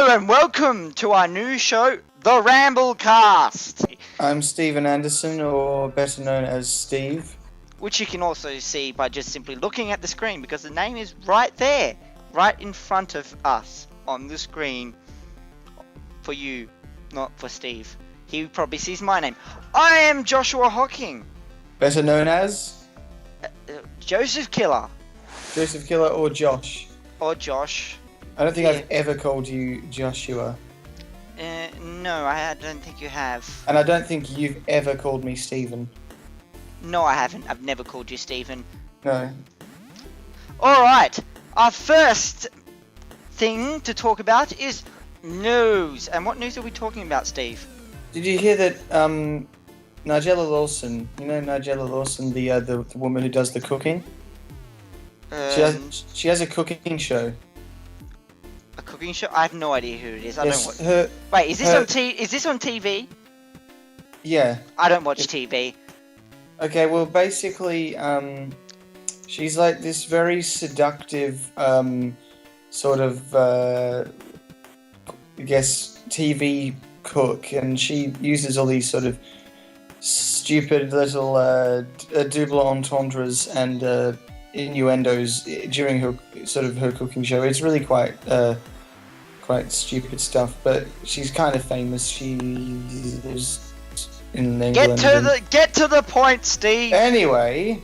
Hello and welcome to our new show, The Ramblecast. I'm Stephen Anderson, or better known as Steve. Which you can also see by just simply looking at the screen, because the name is right there, right in front of us on the screen. For you, not for Steve. He probably sees my name. I am Joshua Hocking. Better known as? Joseph Killer. Joseph Killer or Josh. Or Josh. I don't think I've ever called you Joshua. No, I don't think you have. And I don't think you've ever called me Stephen. No, I haven't. I've never called you Stephen. No. Alright, our first thing to talk about is news. And what news are we talking about, Steve? Did you hear that Nigella Lawson, you know Nigella Lawson, the woman who does the cooking? She has a cooking show. A cooking show? I have no idea who it is. Yes, Wait, is this on TV? Yeah. I don't watch TV. Okay, well, basically, she's like this very seductive, sort of, I guess, TV cook, and she uses all these sort of stupid little double entendres and innuendos during her cooking show. It's really quite stupid stuff, but she's kind of famous. She lives in England. Get to the point, Steve. Anyway,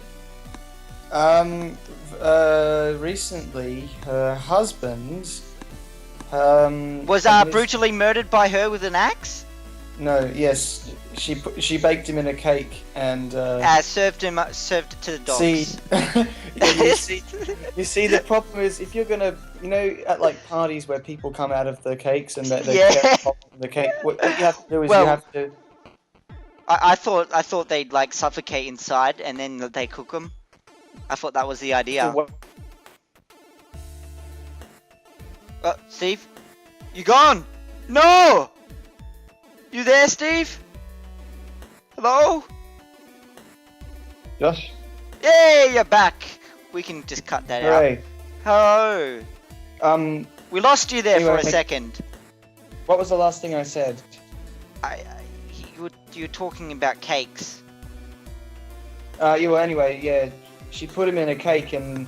recently her husband was brutally murdered by her with an axe. No, yes, she baked him in a cake and served it to the dogs. You see, the problem is if you're gonna, at like parties where people come out of the cakes and they get the cake, what you have to do is you have to. I thought they'd like suffocate inside and then they cook them. I thought that was the idea. Steve, you gone? No. You there, Steve? Hello? Josh? Yay, you're back. We can just cut that out. Hello. We lost you there for a second. What was the last thing I said? You're talking about cakes. Anyway, yeah. She put him in a cake and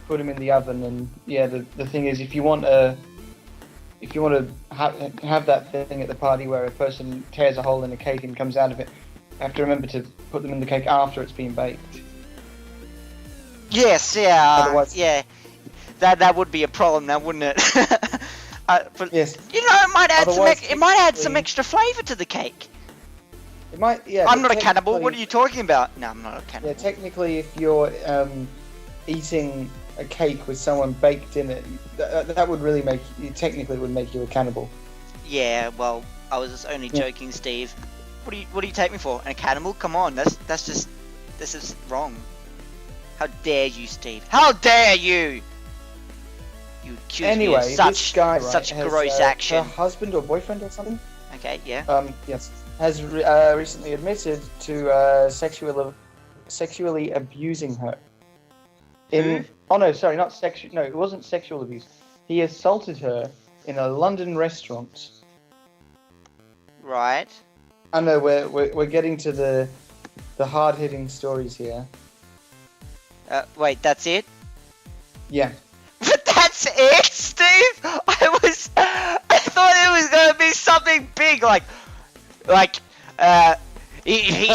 put him in the oven, and yeah, the thing is, if you want to have that thing at the party where a person tears a hole in a cake and comes out of it, you have to remember to put them in the cake after it's been baked. Yes, yeah. Otherwise, yeah. That would be a problem now, wouldn't it? But yes. It might add some extra flavour to the cake. It might, yeah. I'm not a cannibal. What are you talking about? No, I'm not a cannibal. Yeah, technically, if you're eating a cake with someone baked in it, that would really make you a cannibal. Yeah, well, I was just only joking, Steve. What do you take me for? A cannibal? Come on, this is wrong. How dare you, Steve? How dare you? You accuse me of such gross action. Her husband or boyfriend or something? Okay, yeah. Yes, has recently admitted to sexually abusing her. Oh no, sorry, not sexual. No, it wasn't sexual abuse. He assaulted her in a London restaurant. Right. I know we're getting to the hard-hitting stories here. Wait, that's it? Yeah. But that's it, Steve? I thought it was gonna be something big,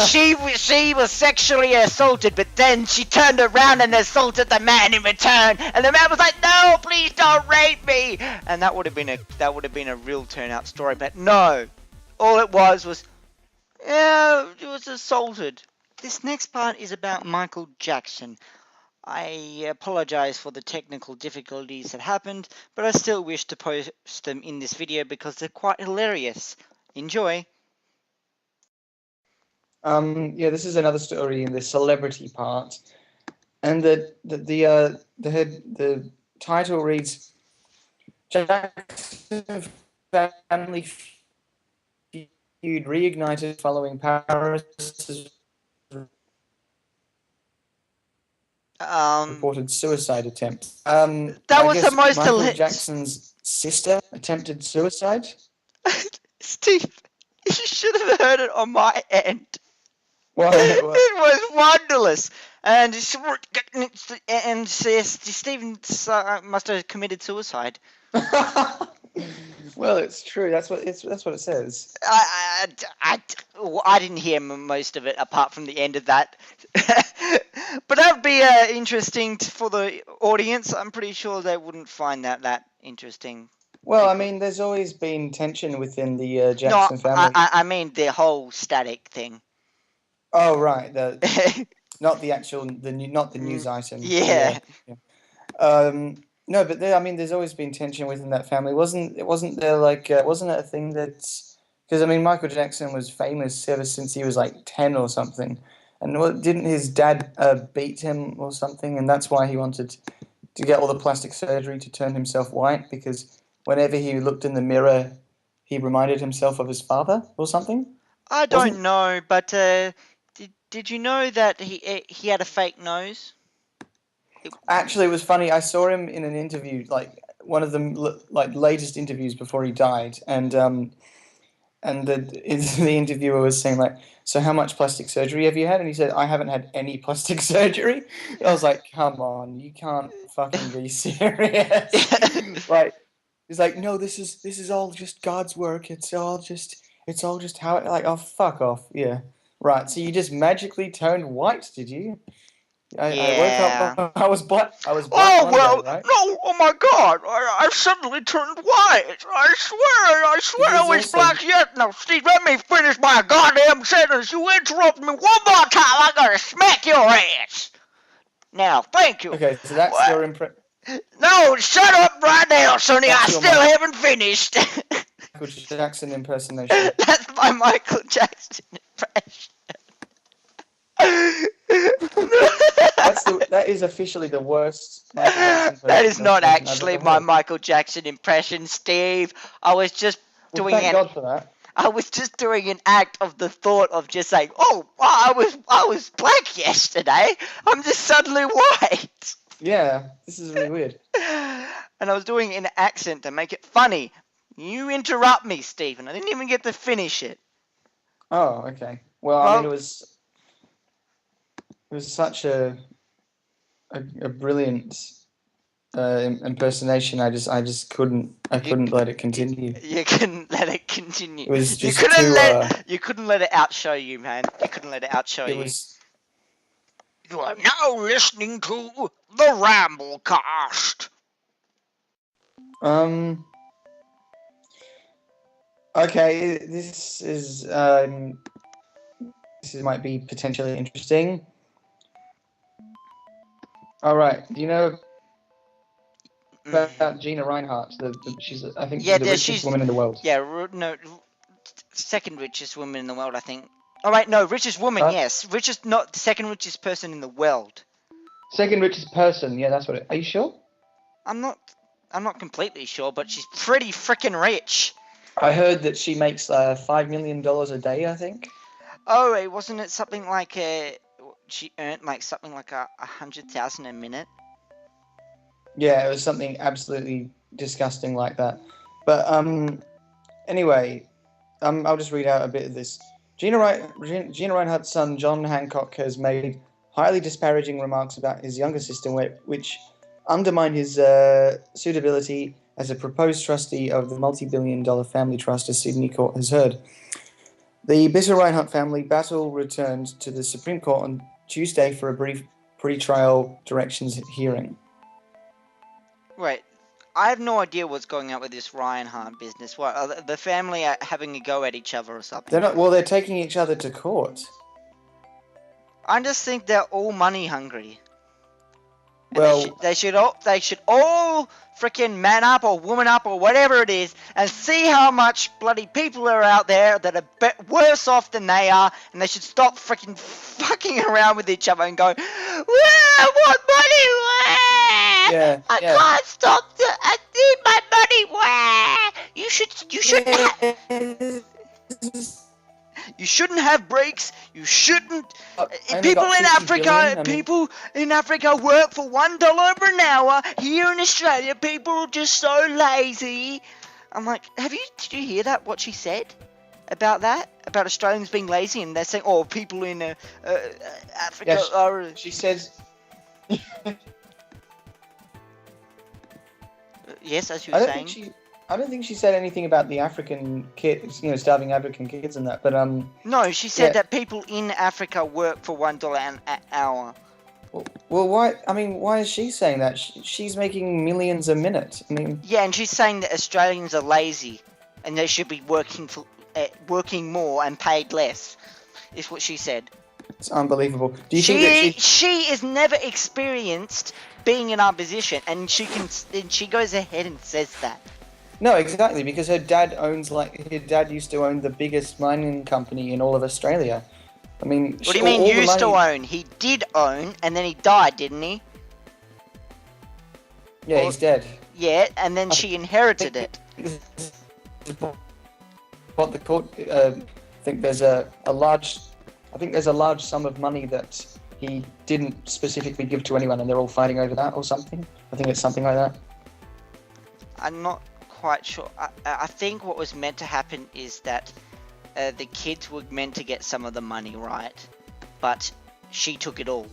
she was sexually assaulted, but then she turned around and assaulted the man in return, and the man was like, "No, please don't rape me," and that would have been a real turnout story. But no, all it was yeah, she was assaulted. This next part is about Michael Jackson. I apologize for the technical difficulties that happened, but I still wish to post them in this video because they're quite hilarious. Enjoy. Yeah, this is another story in the celebrity part, and the title reads: Jackson family feud reignited following Paris' reported suicide attempt. That was the most Michael Jackson's sister attempted suicide. Steve, you should have heard it on my end. What? It was wonderless. And Stephen must have committed suicide. Well, it's true. That's what it says. I didn't hear most of it apart from the end of that. But that would be interesting for the audience. I'm pretty sure they wouldn't find that interesting. Well, I mean, there's always been tension within the Jackson No, family. I mean the whole static thing. Oh, right. Not the actual, not the news item. Yeah. No, but there's always been tension within that family. Wasn't there wasn't it a thing that? Because I mean, Michael Jackson was famous ever since he was like 10 or something, and didn't his dad beat him or something, and that's why he wanted to get all the plastic surgery to turn himself white, because whenever he looked in the mirror, he reminded himself of his father or something. I don't know, but did you know that he had a fake nose? Actually, it was funny. I saw him in an interview, like one of the latest interviews before he died, and the interviewer was saying like, "So how much plastic surgery have you had?" And he said, "I haven't had any plastic surgery." I was like, "Come on, you can't fucking be serious!" Like, he's like, "No, this is all just God's work. It's all just how it like." Oh, fuck off! Yeah, right. So you just magically turned white, did you? I woke up. I was black. Oh well, day, right? No! Oh my God! I suddenly turned white. I swear I was black yet. Now, Steve, let me finish my goddamn sentence. You interrupt me one more time, I'm gonna smack your ass. Now, thank you. Okay, so that's your impression. No, shut up right now, Sonny. I still haven't finished. Michael Jackson impersonation. That's my Michael Jackson impression. That is officially the worst Michael Jackson that is not actually my Michael Jackson impression, Steve. I was just doing thank God for that. I was just doing an act of the thought of just saying, "Oh, I was black yesterday. I'm just suddenly white." Yeah, this is really weird. And I was doing an accent to make it funny. You interrupt me, Stephen. I didn't even get to finish it. Oh, okay. Well, I mean, it was such a brilliant impersonation. I just couldn't let it continue. You couldn't let it continue. It was just you couldn't let it outshow you, man. You couldn't let it outshow you. You are now listening to the Ramblecast. Okay, this might be potentially interesting. All right, do you know about Gina Rinehart? She's the richest woman in the world. Yeah, no, second richest woman in the world, I think. Oh wait, no, richest woman, yes, not the second richest person in the world. Second richest person, yeah, that's what it. Are you sure? I'm not completely sure, but she's pretty freaking rich. I heard that she makes $5 million a day, I think. Oh, wasn't it something like she earned like something like 100,000 a minute? Yeah, it was something absolutely disgusting like that. But anyway, I'll just read out a bit of this. Gina Rinehart's son John Hancock has made highly disparaging remarks about his younger sister, which undermine his suitability as a proposed trustee of the multi-billion-dollar family trust, as Sydney Court has heard. The bitter Rinehart family battle returned to the Supreme Court on Tuesday for a brief pre-trial directions hearing. Wait, I have no idea what's going on with this Rinehart business. What, are the family are having a go at each other or something? They're not. Well, they're taking each other to court. I just think they're all money hungry. And well, they should all freaking man up or woman up or whatever it is, and see how much bloody people are out there that are worse off than they are, and they should stop freaking fucking around with each other and go, I want money, yeah, I can't stop, I need my money, you should You shouldn't have breaks. You shouldn't. only People got in 50 Africa, billion, I mean- people in Africa work for $1 an hour. Here in Australia, people are just so lazy. I'm like, did you hear that? What she said about that? About Australians being lazy, and they're saying, oh, people in Africa are. She says. Yes, as you were saying. I don't think she said anything about the African kids, starving African kids and that. But No, she said that people in Africa work for $1 an hour. Well, why? I mean, why is she saying that? She's making millions a minute. I mean. Yeah, and she's saying that Australians are lazy, and they should be working more and paid less. Is what she said. It's unbelievable. Do you think that she is never experienced being in our position, and she goes ahead and says that. No, exactly, because her dad used to own the biggest mining company in all of Australia. I mean, what do you mean used to own? He did own, and then he died, didn't he? Yeah, he's dead. Yeah, and then she inherited it. What the court? I think there's a large sum of money that he didn't specifically give to anyone, and they're all fighting over that or something. I think it's something like that. I'm not quite sure. I think what was meant to happen is that the kids were meant to get some of the money, right? But she took it all.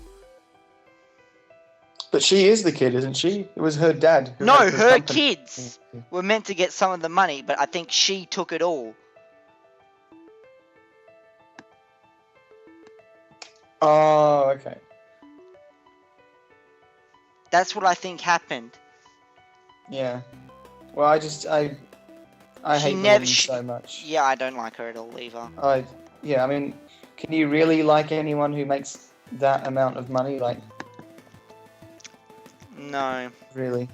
But she is the kid, isn't she? It was her dad. No, her kids were meant to get some of the money, but I think she took it all. Oh, okay. That's what I think happened. Yeah. Well, I hate the woman so much. Yeah, I don't like her at all either. I mean, can you really like anyone who makes that amount of money? Like, no. Really?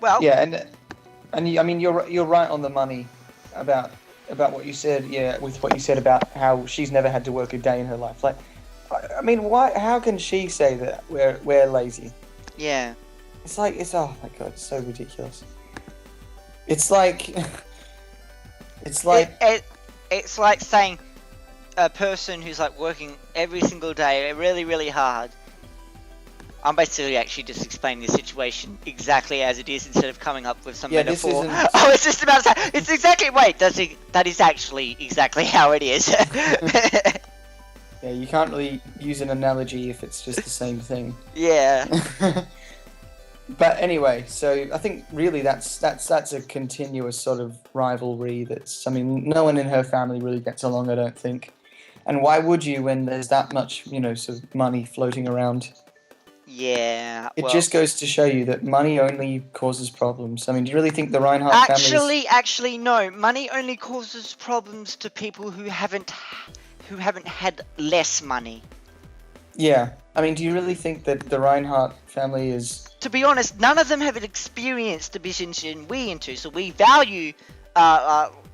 Well. Yeah, and I mean, you're right on the money about what you said. Yeah, with what you said about how she's never had to work a day in her life. Like, I mean, why? How can she say that we're lazy? Yeah. It's oh my god, it's so ridiculous. It's like it's like saying a person who's like working every single day really, really hard. I'm basically actually just explaining the situation exactly as it is instead of coming up with some metaphor. I was just about to say, it's exactly, that is actually exactly how it is. Yeah, you can't really use an analogy if it's just the same thing. Yeah. But anyway, so I think really that's a continuous sort of rivalry. I mean, no one in her family really gets along, I don't think. And why would you when there's that much, sort of money floating around? Yeah. It just goes to show you that money only causes problems. I mean, do you really think the Rinehart family? Actually, no. Money only causes problems to people who haven't had less money. Yeah. I mean, do you really think that the Rinehart family is... To be honest, none of them have experienced the position we into, so we value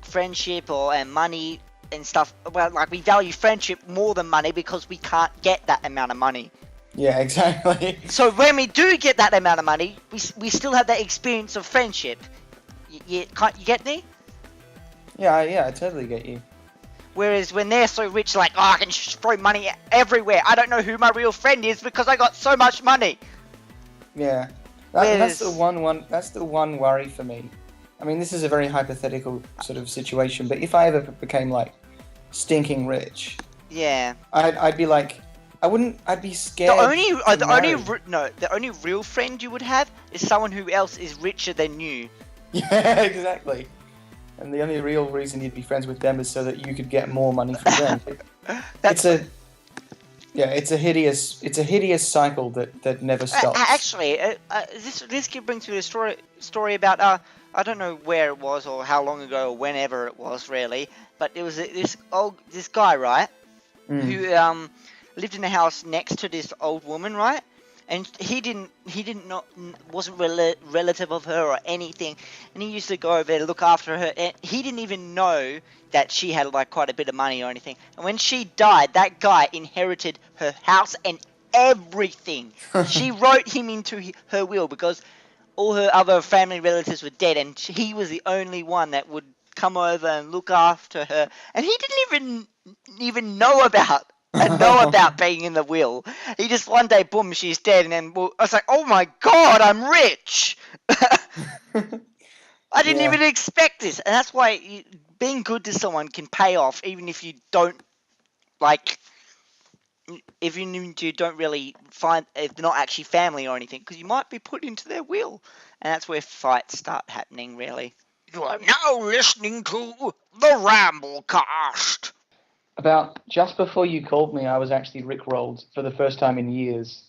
friendship and money and stuff. Well, like, we value friendship more than money because we can't get that amount of money. Yeah, exactly. So when we do get that amount of money, we still have that experience of friendship. You get me? Yeah, I totally get you. Whereas when they're so rich, like, I can throw money everywhere. I don't know who my real friend is because I got so much money. Yeah, that's the one worry for me. I mean, this is a very hypothetical sort of situation, but if I ever became like stinking rich, yeah, I'd be like, I'd be scared. The only real friend you would have is someone who else is richer than you. Yeah, exactly. And the only real reason you'd be friends with them is so that you could get more money from them. It's a hideous cycle that never stops. Actually, this brings me to a story about I don't know where it was or how long ago or whenever it was really, but it was this guy, right, who lived in a house next to this old woman, right? And he wasn't relative of her or anything, and he used to go over there to look after her, and he didn't even know that she had like quite a bit of money or anything. And when she died, that guy inherited her house and everything. She wrote him into her will because all her other family relatives were dead, and he was the only one that would come over and look after her, and he didn't even know about being in the will. He just one day, boom, she's dead, and then I was like, oh my god, I'm rich. I didn't even expect this, and that's why being good to someone can pay off, even if you don't like. Even if you don't really find if they're not actually family or anything, because you might be put into their will, and that's where fights start happening. Really. You are now listening to the Ramblecast. About just before you called me, I was actually rickrolled for the first time in years.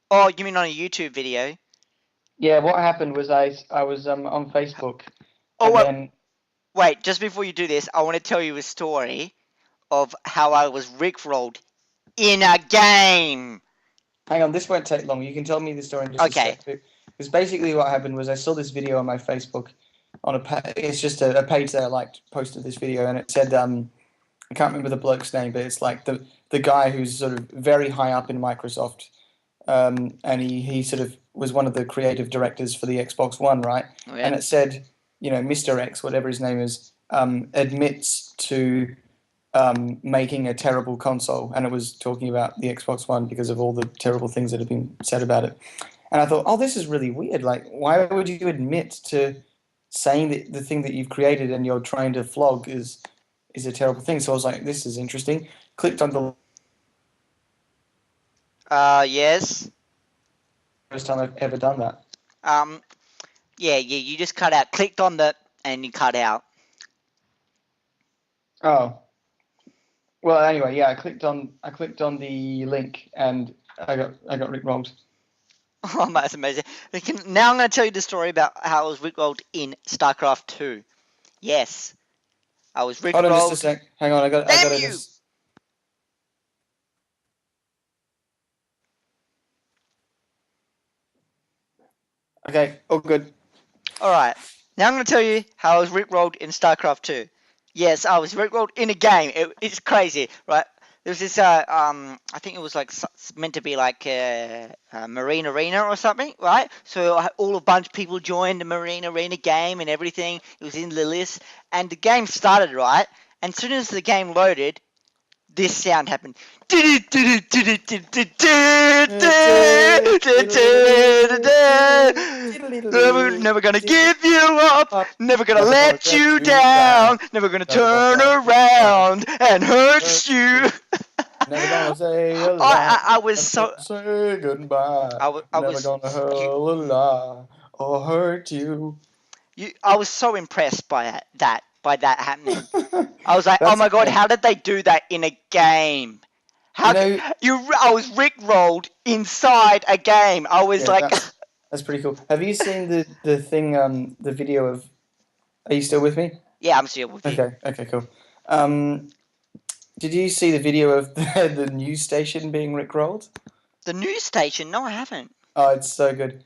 Oh, you mean on a YouTube video? Yeah, what happened was I was on Facebook. Oh, and wait, just before you do this, I want to tell you a story of how I was rickrolled in a game. Hang on, this won't take long. You can tell me the story in just a sec. Because basically what happened was I saw this video on my Facebook on it's just a page that I liked, posted this video, and it said, I can't remember the bloke's name, but it's like the guy who's sort of very high up in Microsoft, and he sort of was one of the creative directors for the Xbox One, right? Oh, yeah. And it said, Mr. X, whatever his name is, admits to making a terrible console, and it was talking about the Xbox One because of all the terrible things that have been said about it. And I thought, oh, this is really weird. Like, why would you admit to saying that the thing that you've created and you're trying to flog is a terrible thing? So I was like, this is interesting. Clicked on the Yes. first time I've ever done that. Yeah, you just cut out. Clicked on the and you cut out. Oh. Well, anyway, yeah, I clicked on the link and I got rickrolled. Oh, that's amazing. Now I'm going to tell you the story about how I was rickrolled in StarCraft 2. Yes, I was rickrolled. Hold on just a sec. Hang on, I got you! Okay, all good. All right. Now I'm going to tell you how I was rickrolled in StarCraft 2. Yes, I was rickrolled in a game. It's crazy, right? There was this, I think it was like meant to be like a Marine Arena or something, right? So all a bunch of people joined the Marine Arena game and everything. It was in the list, and the game started, right? And as soon as the game loaded, this sound happened. Never gonna give you up, never gonna let you down, never gonna turn around and hurt you. Never gonna say a lie. I was so say goodbye. I never was gonna hurl a lie or hurt you. I was so impressed by that happening. I was like, oh my god, how did they do that in a game? I was rickrolled inside a game. I was that's pretty cool. Have you seen the thing, the video of? Are you still with me? Yeah, I'm still with you. Okay, cool. Did you see the video of the news station being rickrolled? The news station? No, I haven't. Oh, it's so good.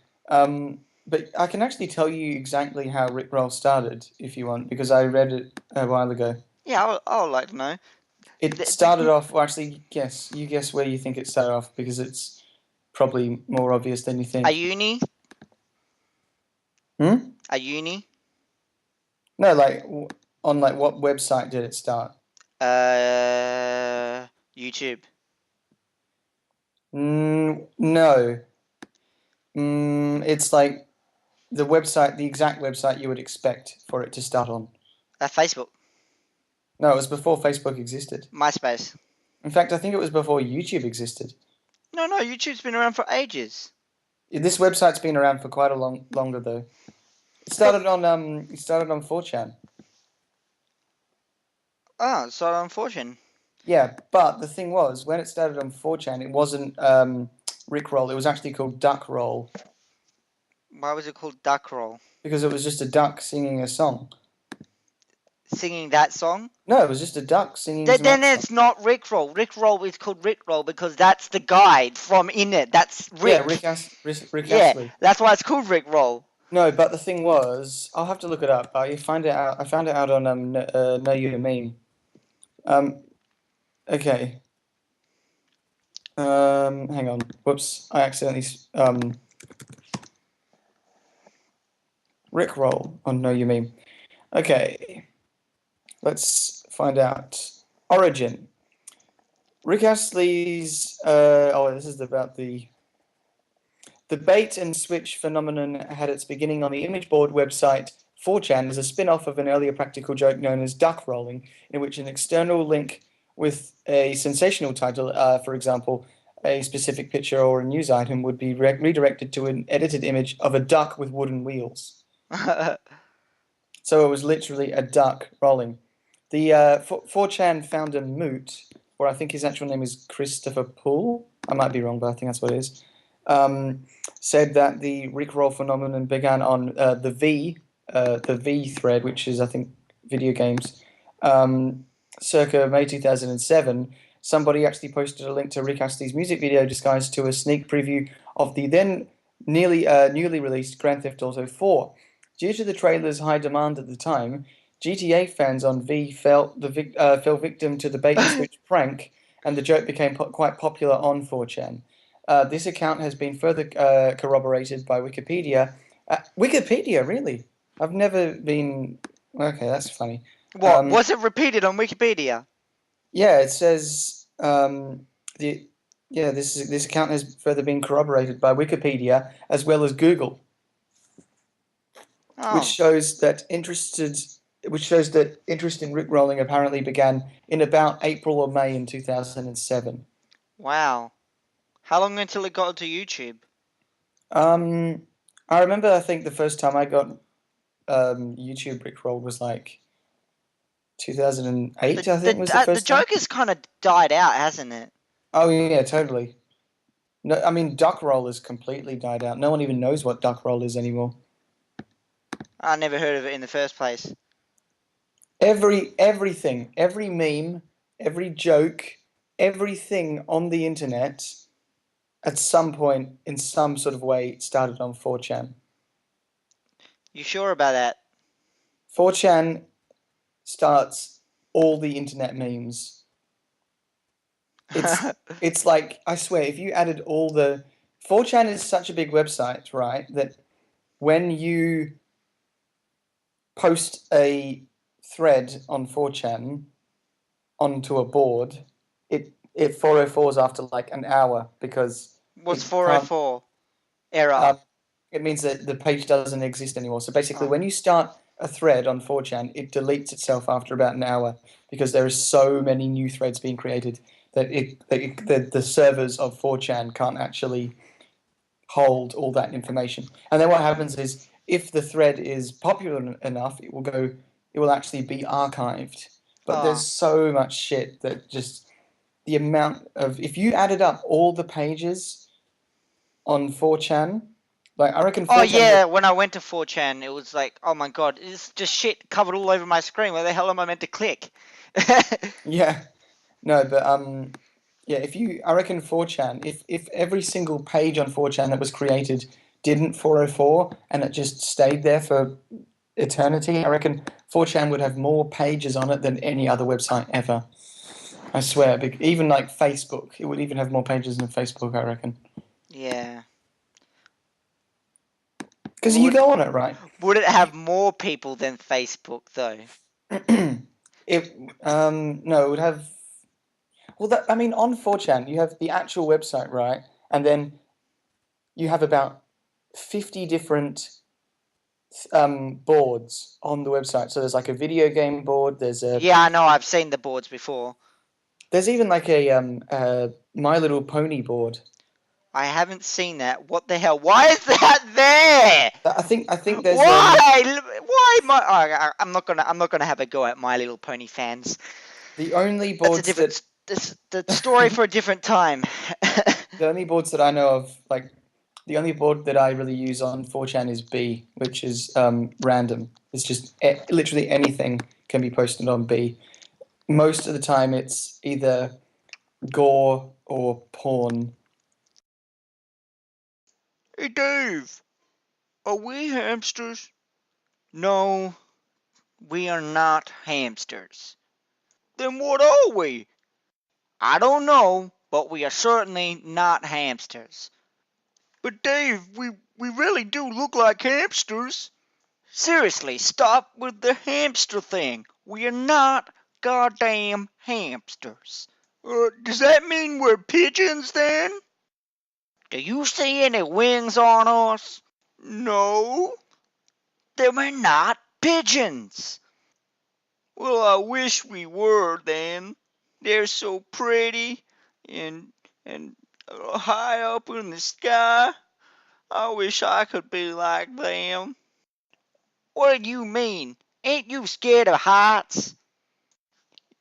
But I can actually tell you exactly how rickroll started if you want, because I read it a while ago. Yeah, I would like to know. It started off. Well, actually, you guess where you think it started off, because it's probably more obvious than you think. A uni? A uni? No, like on what website did it start? YouTube. No. It's like the website, the exact website you would expect for it to start on. Facebook. No, it was before Facebook existed. MySpace. In fact, I think it was before YouTube existed. No, YouTube's been around for ages. This website's been around for quite a longer though. It started on 4chan. Oh, it started on 4chan. Yeah, but the thing was, when it started on 4chan, it wasn't Rickroll. It was actually called Duckroll. Why was it called Duckroll? Because it was just a duck singing a song. Singing that song? No, it was just a duck singing. Then it's not Rickroll. Rickroll is called Rickroll because that's the guy from in it. That's Rick. Yeah, Rick Astley. Yeah, that's why it's called Rickroll. No, but the thing was, I'll have to look it up. I found it out on Know You Meme. Okay. Hang on. Whoops! I accidentally Rickroll on Know You Meme. Okay. Let's find out. Origin. Rick Astley's... this is about the bait and switch phenomenon had its beginning on the image board website 4chan as a spin-off of an earlier practical joke known as duck rolling, in which an external link with a sensational title, for example, a specific picture or a news item, would be redirected to an edited image of a duck with wooden wheels. So it was literally a duck rolling. The 4chan founder Moot, or I think his actual name is Christopher Poole, I might be wrong, but I think that's what it is, said that the Rickroll phenomenon began on the V thread, which is, I think, video games, circa May 2007. Somebody actually posted a link to Rick Astley's music video disguised to a sneak preview of the then newly released Grand Theft Auto 4. Due to the trailer's high demand at the time, GTA fans on V fell victim to the bait and switch prank, and the joke became quite popular on 4chan. This account has been further corroborated by Wikipedia. Wikipedia, really? I've never been... Okay, that's funny. What? Was it repeated on Wikipedia? Yeah, it says... this account has further been corroborated by Wikipedia as well as Google. Oh. Which shows that interest in Rickrolling apparently began in about April or May in 2007. Wow. How long until it got to YouTube? I remember, I think the first time I got YouTube Rickrolled was like 2008, I think was the first time. The joke time. has kind of died out, hasn't it? Oh, yeah, totally. No, I mean, duck roll has completely died out. No one even knows what duck roll is anymore. I never heard of it in the first place. Everything, every meme, every joke, everything on the internet at some point, in some sort of way, started on 4chan. You sure about that? 4chan starts all the internet memes. It's like, I swear, if you added all the... 4chan is such a big website, right, that when you post a thread on 4chan onto a board, it 404s after like an hour because... What's 404? Error. It means that the page doesn't exist anymore. So basically, when you start a thread on 4chan, it deletes itself after about an hour because there are so many new threads being created that the servers of 4chan can't actually hold all that information. And then what happens is, if the thread is popular enough, it will actually be archived. But there's so much shit that just the amount of... If you added up all the pages on 4chan... Like, I reckon 4chan... Oh, yeah, when I went to 4chan, it was like, oh my god, it's just shit covered all over my screen. Where the hell am I meant to click? Yeah. No, but, yeah, I reckon 4chan, if every single page on 4chan that was created didn't 404 and it just stayed there for eternity, I reckon 4chan would have more pages on it than any other website ever. I swear. Even, like, Facebook, it would even have more pages than Facebook, I reckon. Yeah. Because you go on it, right? Would it have more people than Facebook, though? No, it would have... Well, on 4chan, you have the actual website, right? And then you have about 50 different boards on the website. So there's like a video game board, there's a... Yeah, I know, I've seen the boards before. There's even like a My Little Pony board. I haven't seen that. What the hell? Why is that there? I think there's... Why? Why? I'm not gonna have a go at My Little Pony fans. The only boards the story for a different time. The only boards that I know of, like, the only board that I really use on 4chan is B, which is random. It's just literally anything can be posted on B. Most of the time it's either gore or porn. Hey Dave, are we hamsters? No, we are not hamsters. Then what are we? I don't know, but we are certainly not hamsters. But Dave, we really do look like hamsters. Seriously, stop with the hamster thing. We are not goddamn hamsters. Does that mean we're pigeons then? Do you see any wings on us? No. Then we're not pigeons. Well, I wish we were then. They're so pretty and high up in the sky. I wish I could be like them. What do you mean? Ain't you scared of heights?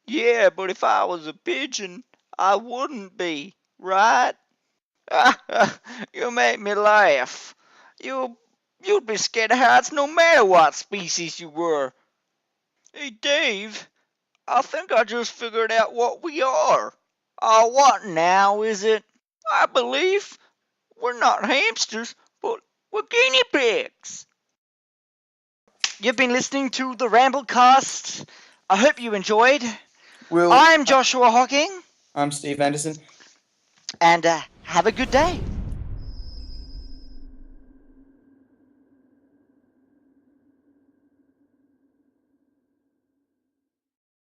Yeah, but if I was a pigeon, I wouldn't be, right? You make me laugh. You'd be scared of heights no matter what species you were. Hey, Dave, I think I just figured out what we are. Oh, what now is it? I believe we're not hamsters, but we're guinea pigs. You've been listening to the Ramblecast. I hope you enjoyed. I'm Joshua Hocking. I'm Steve Anderson. And have a good day.